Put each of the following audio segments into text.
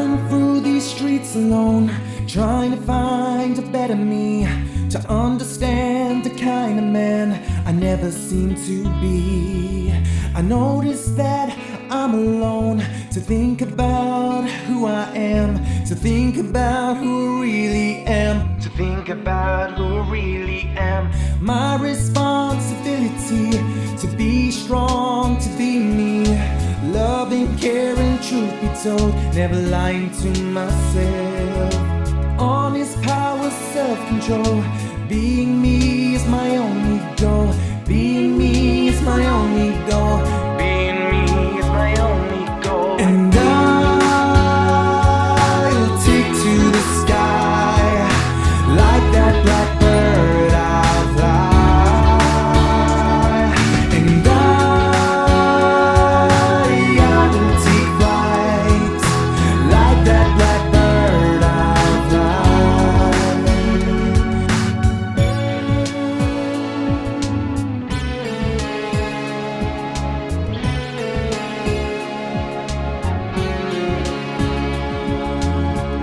Walking through these streets alone, trying to find a better me, to understand the kind of man I never seem to be. I notice that I'm alone, to think about who I am, to think about who I really am, to think about who I really am. My responsibility to be strong, to be me, loving, caring, truth be told, never lying to myself. Honest power, self-control, being me is my only goal. Being me is my only goal. Being me is my only goal. And I'll take to the sky like that blackbird I'll fly. And I'll take flight like that blackbird I'll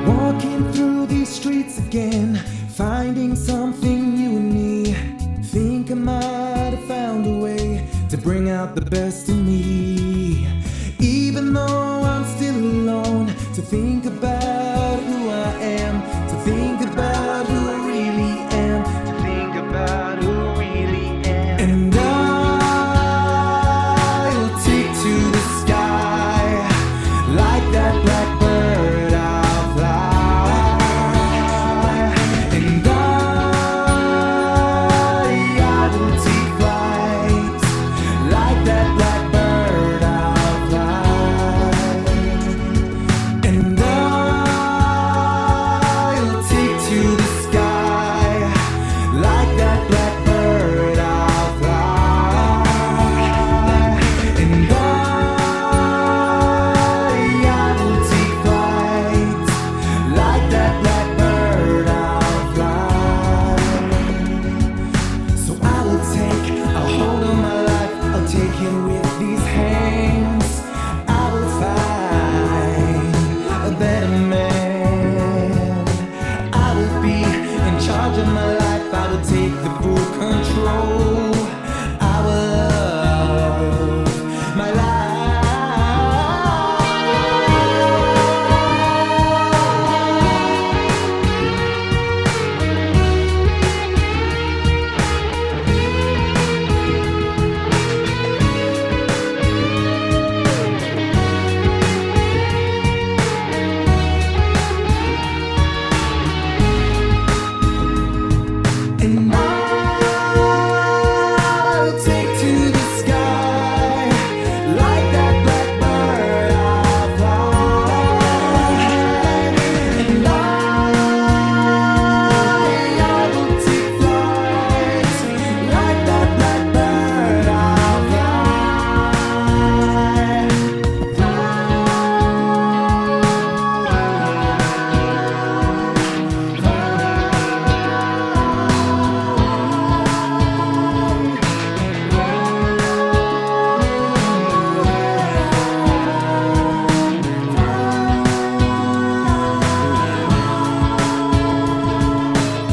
walking through these streets again, finding something new in me. Think I might have found a way to bring out the best in me. Even though I'm still alone, to think about who I am, to think about who I really am, to think about who I really am. And I'll take to the sky like that blackbird I'll fly. And I'll take flight like that blackbird I'll fly. And I'll take to the sky like that blackbird I'll fly. And I'll take flight like that blackbird I'll fly. So I will take a hold of my life, I'll take it with these hands. I will find a better man. I will be in charge of my life, I will take the full control. I will love my life. And I'll take to the sky like that blackbird I'll fly. And I will take flight like that blackbird I'll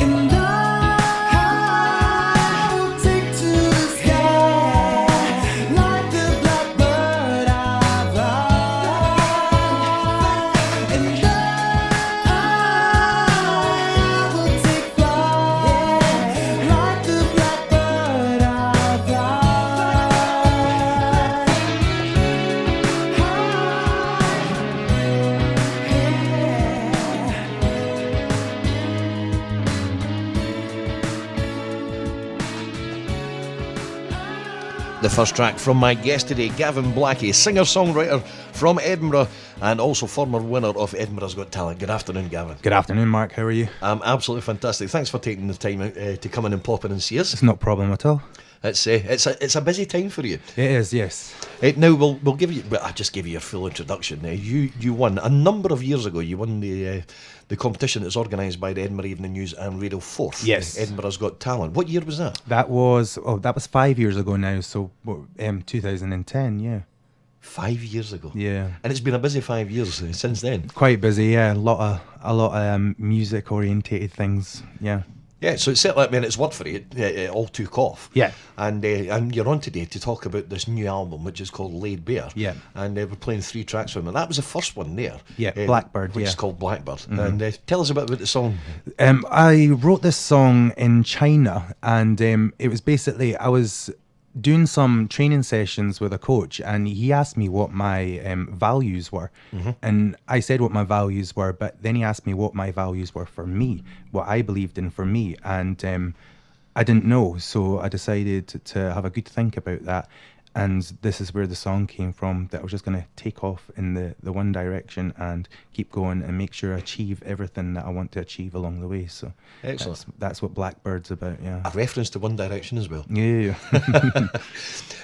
And I'll take to the sky like the blackbird I'll fly. And I will take flight like the blackbird I'll The first track from my guest today, Gavin Blackie, singer-songwriter from Edinburgh and also former winner of Edinburgh's Got Talent. Good afternoon, Gavin. Good afternoon, Mark. How are you? Absolutely fantastic. Thanks for taking the time out to come in and pop in and see us. It's no problem at all. It's a busy time for you. It is, yes. Now we'll give you. Well, I just gave you a full introduction. You won a number of years ago. You won the competition that's organised by the Edinburgh Evening News and Radio 4. Yes. Edinburgh's Got Talent. What year was that? That was 5 years ago now. So 2010, yeah. 5 years ago. Yeah. And it's been a busy 5 years since then. Quite busy, yeah. A lot of music orientated things, yeah. Yeah, so it's certainly, I mean, it's word for it all took off. Yeah. And you're on today to talk about this new album, which is called Laid Bare. Yeah. And we're playing 3 tracks from it. That was the first one there. Yeah, Blackbird, which is yeah. called Blackbird. And tell us a bit about the song. I wrote this song in China, and it was basically, I was doing some training sessions with a coach, and he asked me what my values were. And I said what my values were, but then he asked me what my values were for me, what I believed in for me. And I didn't know, so I decided to have a good think about that. And this is where the song came from, that I was just going to take off in the one direction and keep going and make sure I achieve everything that I want to achieve along the way. So Excellent. that's what Blackbird's about, yeah. A reference to One Direction as well. Yeah.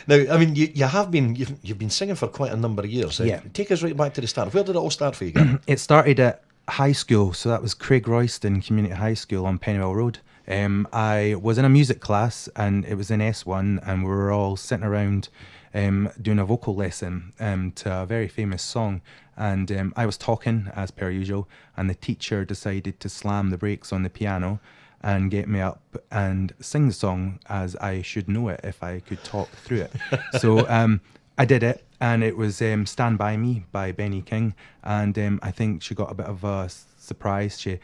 Now, I mean, you've been singing for quite a number of years. Yeah. Take us right back to the start. Where did it all start for you, Gavin? It started at high school, so that was Craig Royston Community High School on Pennywell Road. I was in a music class, and it was in S1, and we were all sitting around doing a vocal lesson to a very famous song. And I was talking, as per usual, and the teacher decided to slam the brakes on the piano and get me up and sing the song as I should know it if I could talk through it. So I did it, and it was Stand By Me by Benny King. And I think she got a bit of a surprise. She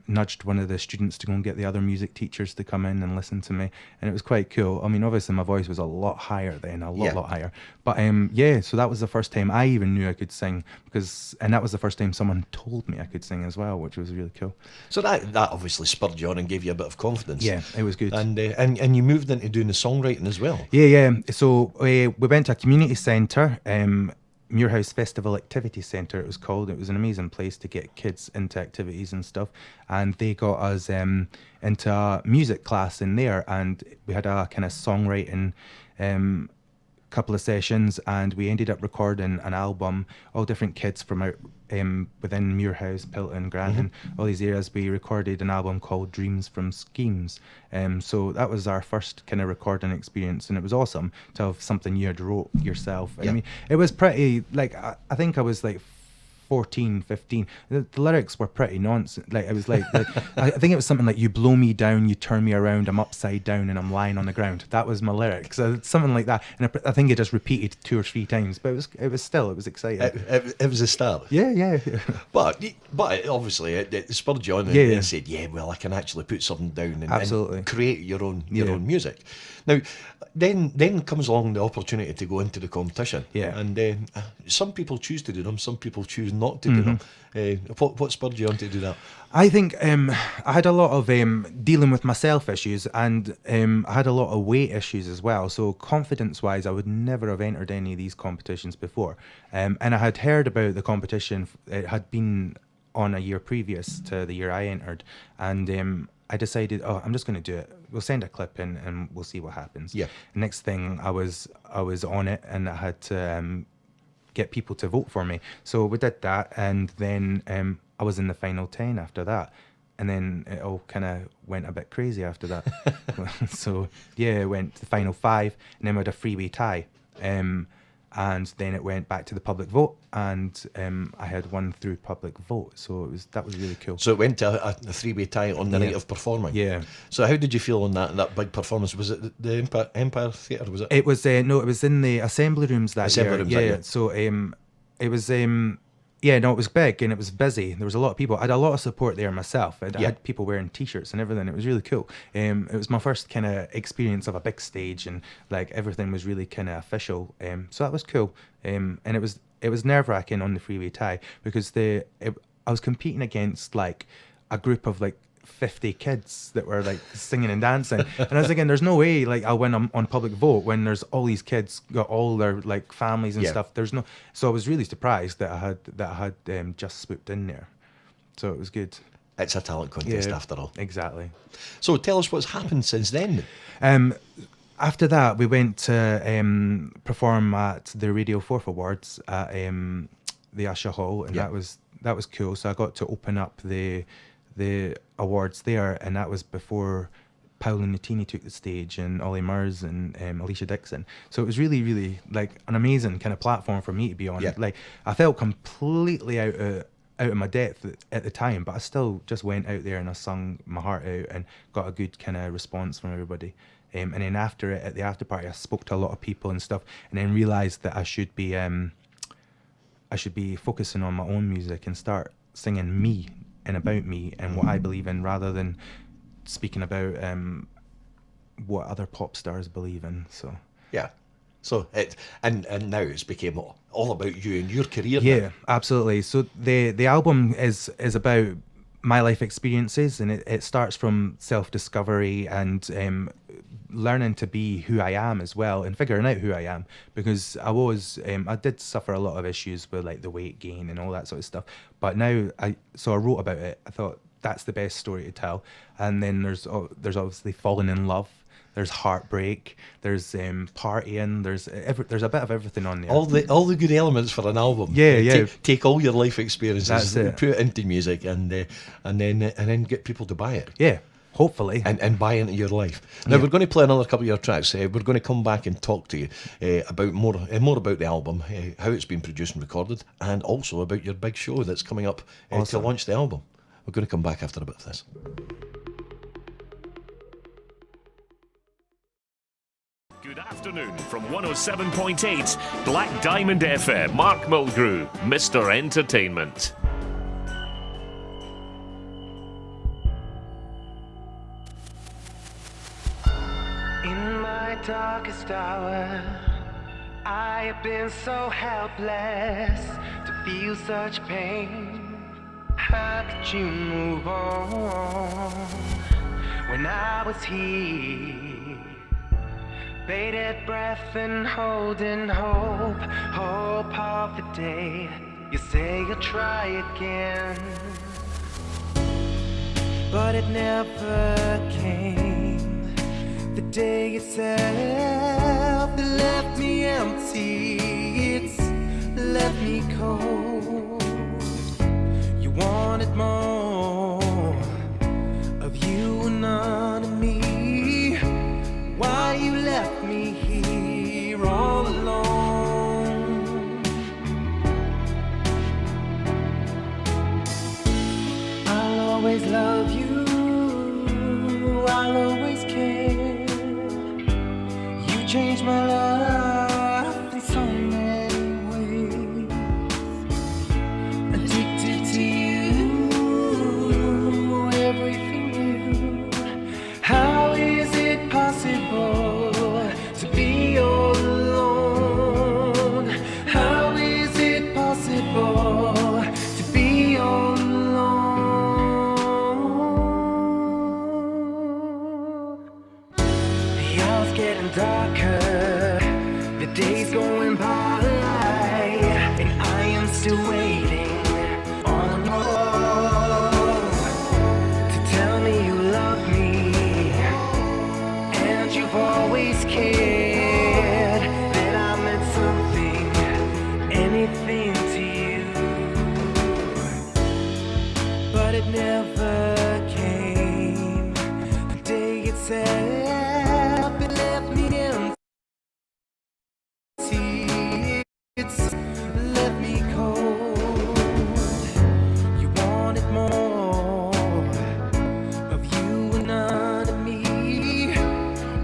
nudged one of the students to go and get the other music teachers to come in and listen to me, and it was quite cool. I mean, obviously my voice was a lot higher then, a lot higher, but yeah, so that was the first time I even knew I could sing, and that was the first time someone told me I could sing as well, which was really cool. So that obviously spurred you on and gave you a bit of confidence. Yeah, it was good. And you moved into doing the songwriting as well. Yeah. So we went to a community centre, Muirhouse Festival Activity Centre it was called. It was an amazing place to get kids into activities and stuff, and they got us into a music class in there, and we had a kind of songwriting couple of sessions, and we ended up recording an album, all different kids from out within Muirhouse, Pilton, Granton, all these areas. We recorded an album called Dreams from Schemes. So that was our first kind of recording experience, and it was awesome to have something you had wrote yourself. I mean, it was pretty, like, I think I was like 14, 15. The lyrics were pretty nonsense. Like, it was like, I think it was something like, you blow me down, you turn me around, I'm upside down and I'm lying on the ground. That was my lyrics. So something like that. And I think it just repeated 2 or 3 times, but it was exciting. It was a start. Yeah. But obviously it spurred you on and said, yeah, well, I can actually put something down and create your own music. Now, then comes along the opportunity to go into the competition. Yeah. And some people choose to do them, some people choose not to do them. What spurred you on to do that? I think I had a lot of dealing with myself issues, and I had a lot of weight issues as well. So confidence-wise, I would never have entered any of these competitions before. And I had heard about the competition. It had been on a year previous to the year I entered, and I decided, I'm just going to do it. We'll send a clip in and we'll see what happens. Yeah. Next thing, I was on it, and I had to get people to vote for me. So we did that, and then I was in the final 10 after that. And then it all kind of went a bit crazy after that. So yeah, it went to the final 5, and then we had a freeway tie. And then it went back to the public vote, and I had won through public vote, so that was really cool. So it went to a 3-way tie on the night of performing. Yeah. So how did you feel on that big performance? Was it the Empire Theatre? Was it? It was no, it was in the assembly rooms that year. Yeah. So it was it was big and it was busy. There was a lot of people. I had a lot of support there myself. I had people wearing T-shirts and everything. It was really cool. It was my first kind of experience of a big stage, and like everything was really kind of official. So that was cool. And it was nerve-wracking on the freeway tie, because I was competing against like a group of like 50 kids that were like singing and dancing, and I was thinking, there's no way like I'll win on public vote when there's all these kids got all their like families and stuff. So I was really surprised that I had just swooped in there. So it was good. It's a talent contest after all. Exactly. So tell us what's happened since then. After that, we went to perform at the Radio 4 Awards at the Usher Hall, and that was cool. So I got to open up the awards there, and that was before Paolo Nutini took the stage, and Ollie Murs and Alicia Dixon. So it was really, really like an amazing kind of platform for me to be on. Yeah. Like I felt completely out of my depth at the time, but I still just went out there and I sung my heart out and got a good kind of response from everybody. And then after it, at the after party, I spoke to a lot of people and stuff, and then realised that I should be focusing on my own music and start singing me and about me and what I believe in, rather than speaking about what other pop stars believe in. So yeah, so it and now it's became all about you and your career. Yeah, now. absolutely. So the album is about my life experiences, and it starts from self-discovery and learning to be who I am as well, and figuring out who I am, because I did suffer a lot of issues with like the weight gain and all that sort of stuff, but now I wrote about it. I thought that's the best story to tell. And then there's obviously falling in love, there's heartbreak, there's partying, there's a bit of everything on there. All the good elements for an album. Yeah. Take all your life experiences, That's put it into music, and then get people to buy it. Yeah, hopefully. And buy into your life. Now we're going to play another couple of your tracks. We're going to come back and talk to you about more about the album, how it's been produced and recorded, and also about your big show that's coming up to launch the album. We're going to come back after a bit of this. Good afternoon from 107.8 Black Diamond FM. Mark Mulgrew, Mr. Entertainment. In my darkest hour, I have been so helpless to feel such pain. How could you move on when I was here? Bated breath and holding hope of the day you say you'll try again, but it never came. The day itself left me empty, it's left me cold. You wanted more of you and none of me. Why you left me here all alone? I'll always love you, I'll always care. You changed my life in so many ways. Addicted to you, everything new. How is it possible to be all alone? How is it possible to be all alone? The hour's getting darker, the day's going by, and I am still waiting on you to tell me you love me. You've always cared that I meant something, anything to you, but it never came. The day itself, it left me empty, it's left me cold. You wanted more of you and none of me.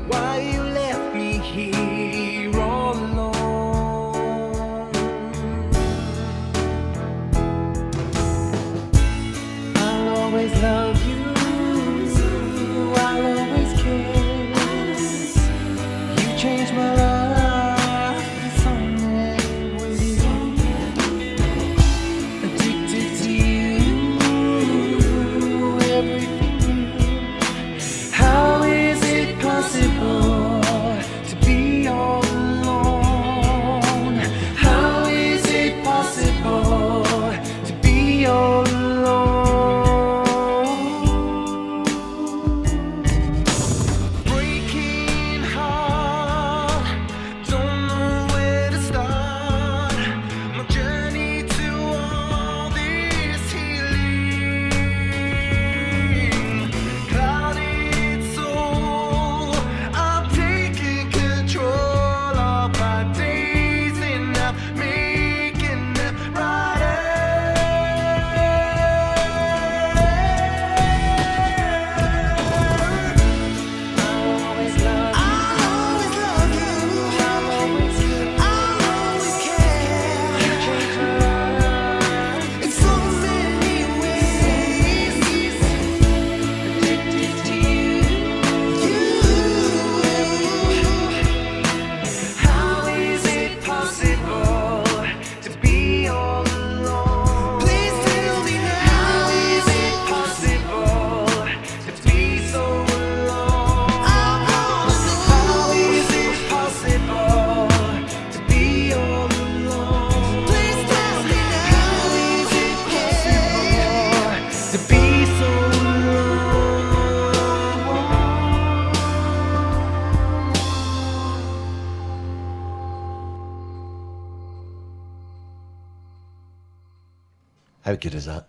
Why you left me here all alone? I'll always love you, I'll always care. How good is that?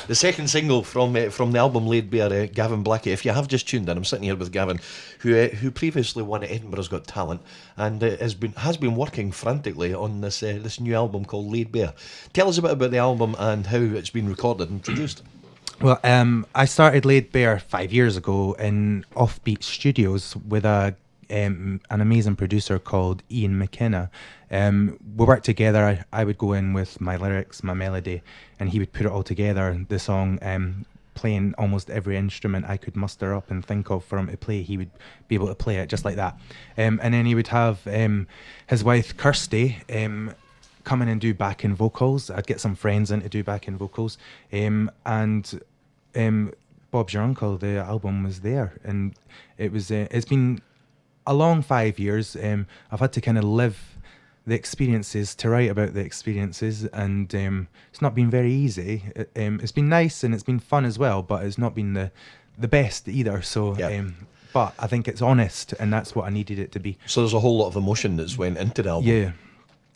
The second single from the album Laid Bare, Gavin Blackie. If you have just tuned in, I'm sitting here with Gavin, who previously won at Edinburgh's Got Talent, and has been working frantically on this new album called Laid Bare. Tell us a bit about the album and how it's been recorded and produced. Well, I started Laid Bare 5 years ago in Offbeat Studios with an amazing producer called Ian McKenna. We worked together. I would go in with my lyrics, my melody, and he would put it all together. The song, playing almost every instrument I could muster up and think of for him to play, he would be able to play it just like that. And then he would have his wife Kirsty come in and do backing vocals. I'd get some friends in to do backing vocals, and Bob's Your Uncle, the album was there, and it was. It's been a long 5 years. I've had to kind of live the experiences to write about the experiences, and it's not been very easy. It's been nice and it's been fun as well, but it's not been the best either. So, but I think it's honest, and that's what I needed it to be. So there's a whole lot of emotion that's went into the album. Yeah.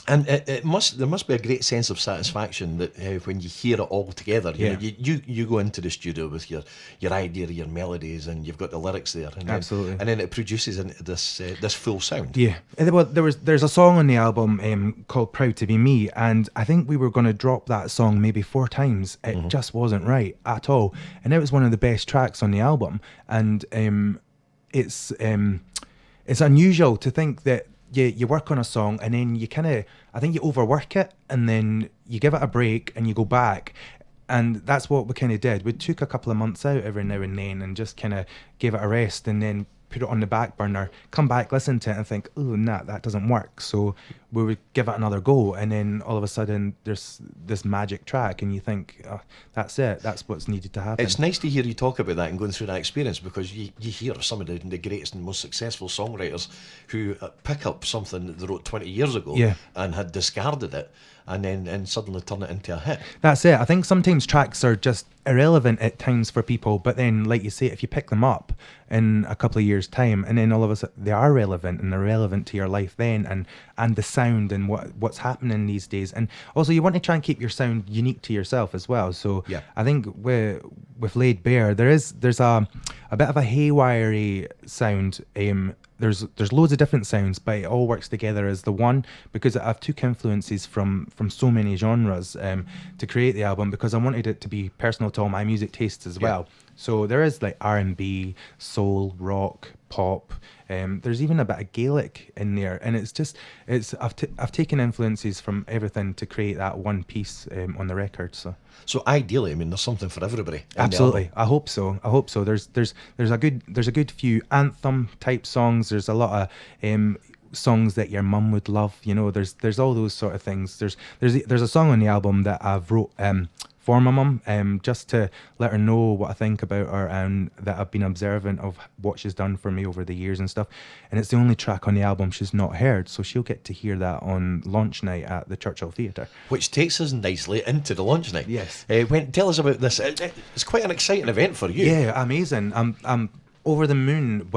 And there must be a great sense of satisfaction that when you hear it all together, you know, you go into the studio with your idea, your melodies, and you've got the lyrics there, and absolutely, and then it produces into this full sound. Yeah, well, there's a song on the album called "Proud to Be Me," and I think we were going to drop that song maybe 4 times. It just wasn't right at all, and it was one of the best tracks on the album. And it's unusual to think that. You work on a song and then you I think you overwork it, and then you give it a break and you go back, and that's what we kind of did. We took a couple of months out every now and then and just kind of gave it a rest, and then put it on the back burner, come back, listen to it and think, oh, nah, that doesn't work. So we would give it another go, and then all of a sudden there's this magic track, and you think, oh, that's it, that's what's needed to happen. It's nice to hear you talk about that and going through that experience, because you hear of some of the greatest and most successful songwriters who pick up something that they wrote 20 years ago and had discarded it, and then suddenly turn it into a hit. That's it. I think sometimes tracks are just irrelevant at times for people, but then, like you say, if you pick them up in a couple of years' time, and then all of a sudden they are relevant, and they're relevant to your life then, and the sound and what's happening these days. And also you want to try and keep your sound unique to yourself as well. So I think with Laid Bare, there's a bit of a haywire sound. There's loads of different sounds, but it all works together as the one, because I've took influences from so many genres to create the album, because I wanted it to be personal to all my music tastes as well. So there is like R&B, soul, rock, pop. There's even a bit of Gaelic in there, and I've taken influences from everything to create that one piece on the record. So ideally, I mean, there's something for everybody. Absolutely, I hope so. There's a good few anthem type songs. There's a lot of songs that your mum would love. You know, there's all those sort of things. There's a song on the album that I've wrote for my mum, just to let her know what I think about her, and that I've been observant of what she's done for me over the years and stuff. And it's the only track on the album she's not heard, so she'll get to hear that on launch night at the Churchill Theatre. Which takes us nicely into the launch night. Yes. Tell us about this. It's quite an exciting event for you. Yeah, amazing. I'm over the moon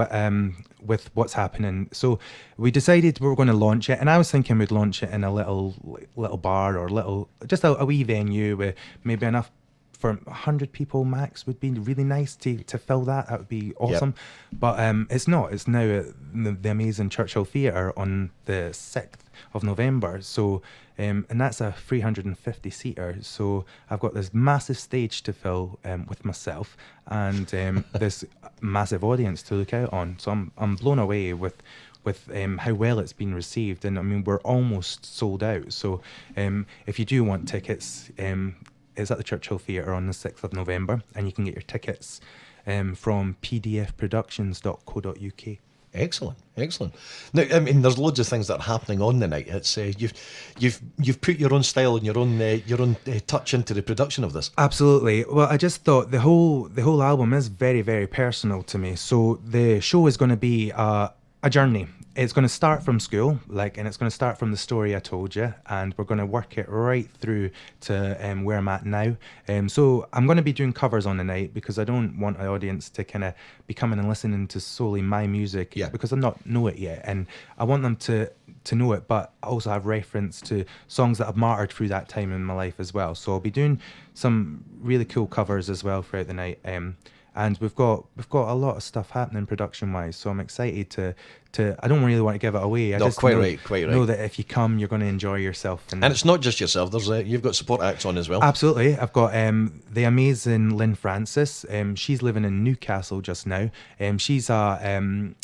with what's happening. So we decided we were going to launch it, and I was thinking we'd launch it in a little bar, or just a wee venue with maybe enough for 100 people max. Would be really nice to fill that. That would be awesome. But it's not. It's now at the amazing Churchill Theatre on the 6th of November. So and that's a 350 seater. So I've got this massive stage to fill with myself, and this massive audience to look out on. So I'm blown away with how well it's been received, and I mean, we're almost sold out. So if you do want tickets, it's at the Churchill Theatre on the 6th of November, and you can get your tickets from pdfproductions.co.uk. Excellent. Now, I mean, there's loads of things that are happening on the night. It's you've put your own style and your own touch into the production of this. Absolutely. Well, I just thought the whole album is very, very personal to me. So the show is going to be a journey. It's going to start from school, and it's going to start from the story I told you, and we're going to work it right through to where I'm at now. So I'm going to be doing covers on the night, because I don't want the audience to kind of be coming and listening to solely my music, because I not know it yet, and I want them to to know it, but I also have reference to songs that have martyred through that time in my life as well. So I'll be doing some really cool covers as well throughout the night. And we've got a lot of stuff happening production wise, so I'm excited to I don't really want to give it away. I no, just quite right. Know that if you come, you're going to enjoy yourself. And it's not just yourself. There's you've got support acts on as well. Absolutely. I've got the amazing Lynn Francis. She's living in Newcastle just now. She's a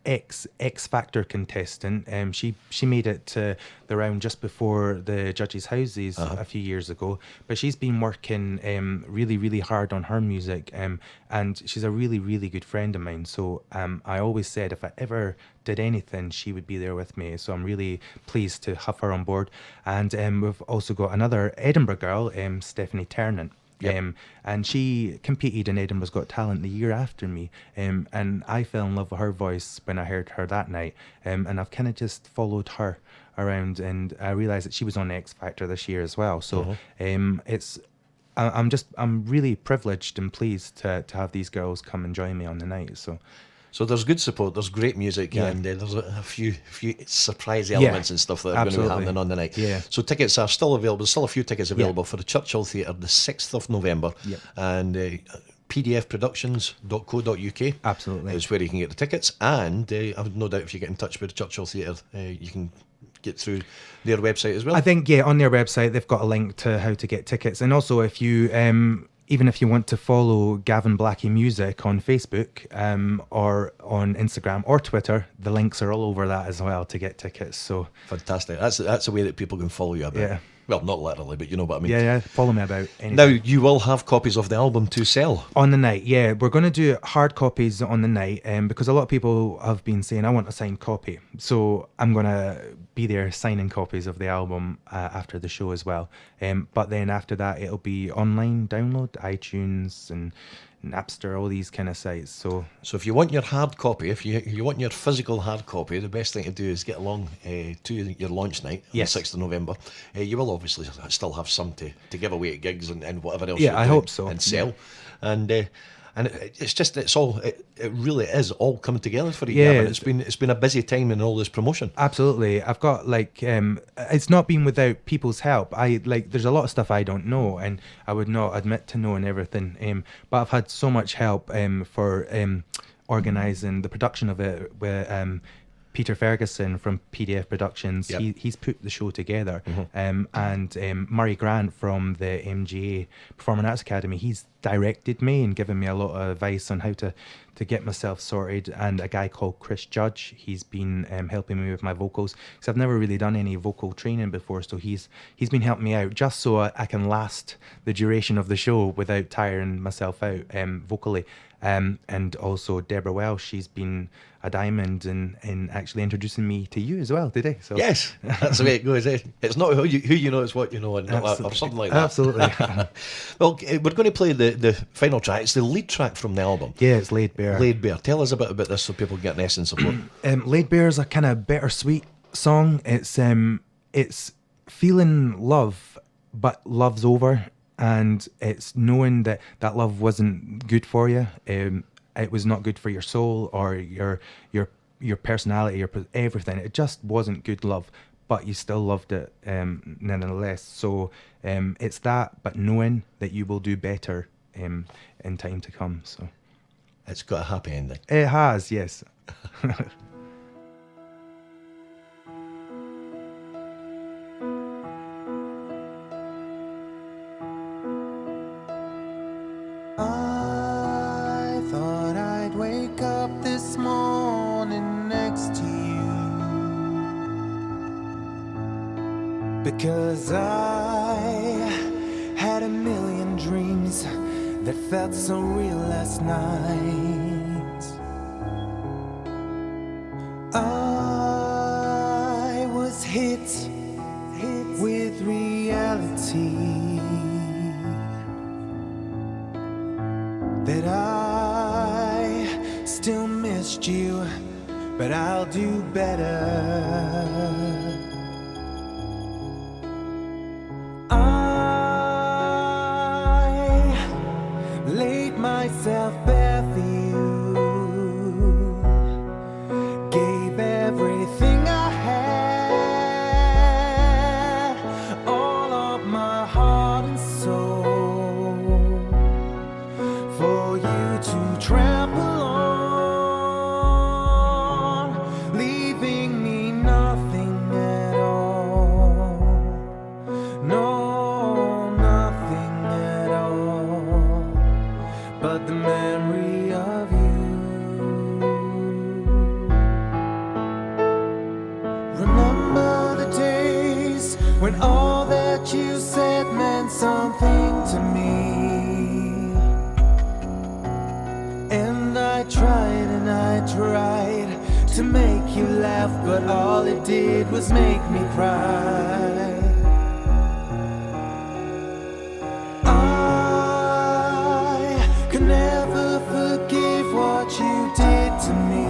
X Factor contestant. She made it to the round just before the judges' houses a few years ago. But she's been working really, really hard on her music. And she's a really, really good friend of mine. So I always said if I ever did anything, she would be there with me. So I'm really pleased to have her on board. And we've also got another Edinburgh girl, Stephanie Ternant. Yep. And she competed in Edinburgh's Got Talent the year after me, and I fell in love with her voice when I heard her that night, and I've kind of just followed her around, and I realised that she was on X Factor this year as well. So I'm really privileged and pleased to have these girls come and join me on the night. So there's good support, there's great music, and there's a few surprise elements and stuff that are going to be happening on the night. Yeah. So tickets are still available. There's still a few tickets available for the Churchill Theatre the 6th of November. Yep. And pdfproductions.co.uk Absolutely. is where you can get the tickets. And I would no doubt if you get in touch with the Churchill Theatre, you can get through their website as well. I think, on their website, they've got a link to how to get tickets. And also, if you... even if you want to follow Gavin Blackie Music on Facebook or on Instagram or Twitter, the links are all over that as well to get tickets. So fantastic. That's a way that people can follow you about. Yeah. Well, not literally, but you know what I mean. Yeah, follow me about anything. Now, you will have copies of the album to sell. On the night, yeah. We're going to do hard copies on the night because a lot of people have been saying, I want a signed copy. So I'm going to be there signing copies of the album after the show as well. But then after that, it'll be online download, iTunes and Napster, all these kind of sites. So if you want your hard copy, if you want your physical hard copy, the best thing to do is get along to your launch night on the 6th of November. You will obviously still have some to give away at gigs and whatever else. Yeah, I hope so. And sell. Yeah. And it really is all coming together for you, Gavin. It's been a busy time in all this promotion. Absolutely. I've got it's not been without people's help. There's a lot of stuff I don't know, and I would not admit to knowing everything. But I've had so much help for organising the production of it with Peter Ferguson from PDF Productions. Yep. He's put the show together. And Murray Grant from the MGA Performing Arts Academy, he's directed me and given me a lot of advice on how to get myself sorted. And a guy called Chris Judge, he's been helping me with my vocals, because I've never really done any vocal training before, so he's been helping me out just so I can last the duration of the show without tiring myself out vocally. And also Deborah Welsh, she's been a diamond in actually introducing me to you as well today. So yes, that's the way it goes. It's not who you know, it's what you know, and or something like that. Absolutely. Well, we're going to play the final track. It's the lead track from the album. Yeah, it's Laid Bare. Laid Bare. Tell us a bit about this so people get an essence of what. Laid Bare is a kind of bittersweet song. It's feeling love, but love's over. And it's knowing that love wasn't good for you. It was not good for your soul or your personality, everything. It just wasn't good love, but you still loved it nonetheless. So it's that, but knowing that you will do better in time to come. So it's got a happy ending. It has, yes. I thought I'd wake up this morning next to you, because I had a million dreams that felt so real last night. I was hit with reality, that I still missed you, but I'll do better. I laid myself bare for you, gave everything I had. for you to trample on, leaving me nothing at all. No, nothing at all, but the memory of you. Remember the days when all that you said meant something to me. And I tried to make you laugh, but all it did was make me cry. I could never forgive what you did to me,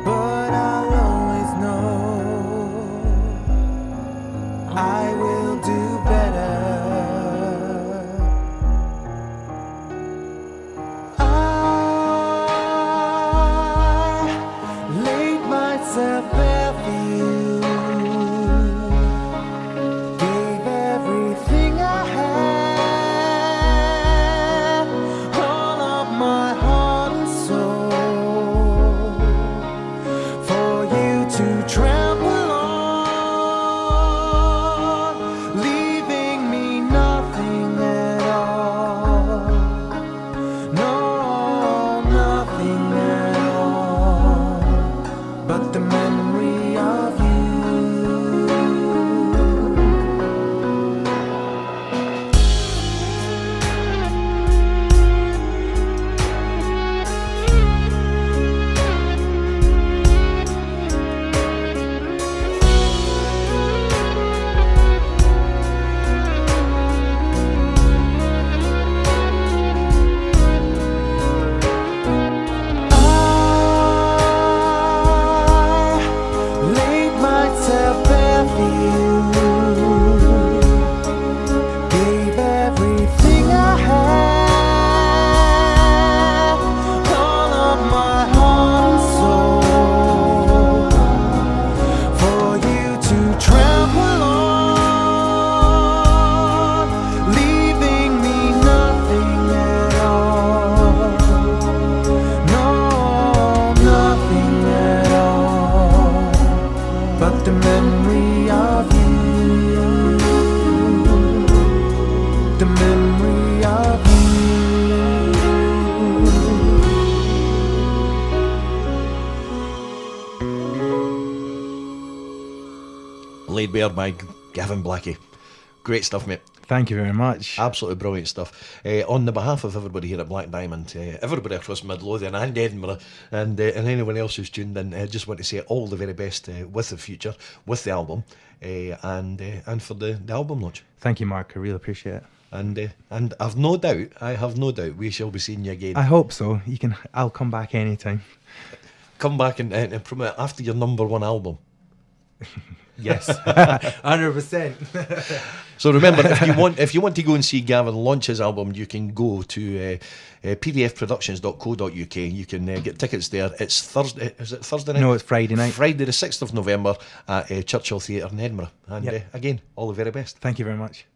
but I'll always know I will do better. Laid Bare by Gavin Blackie. Great stuff, mate. Thank you very much. Absolutely brilliant stuff. On the behalf of everybody here at Black Diamond, everybody across Midlothian and Edinburgh, and anyone else who's tuned in, I just want to say all the very best with the future, with the album, and for the album launch. Thank you, Mark. I really appreciate it. And I have no doubt we shall be seeing you again. I hope so. I'll come back anytime. Come back and promote after your #1 album. Yes, 100%. So remember, if you want to go and see Gavin launch his album, you can go to pdfproductions.co.uk. You can get tickets there. It's Thursday. Is it Thursday night? No, it's Friday night. Friday the 6th of November at Churchill Theatre in Edinburgh. And again, all the very best. Thank you very much.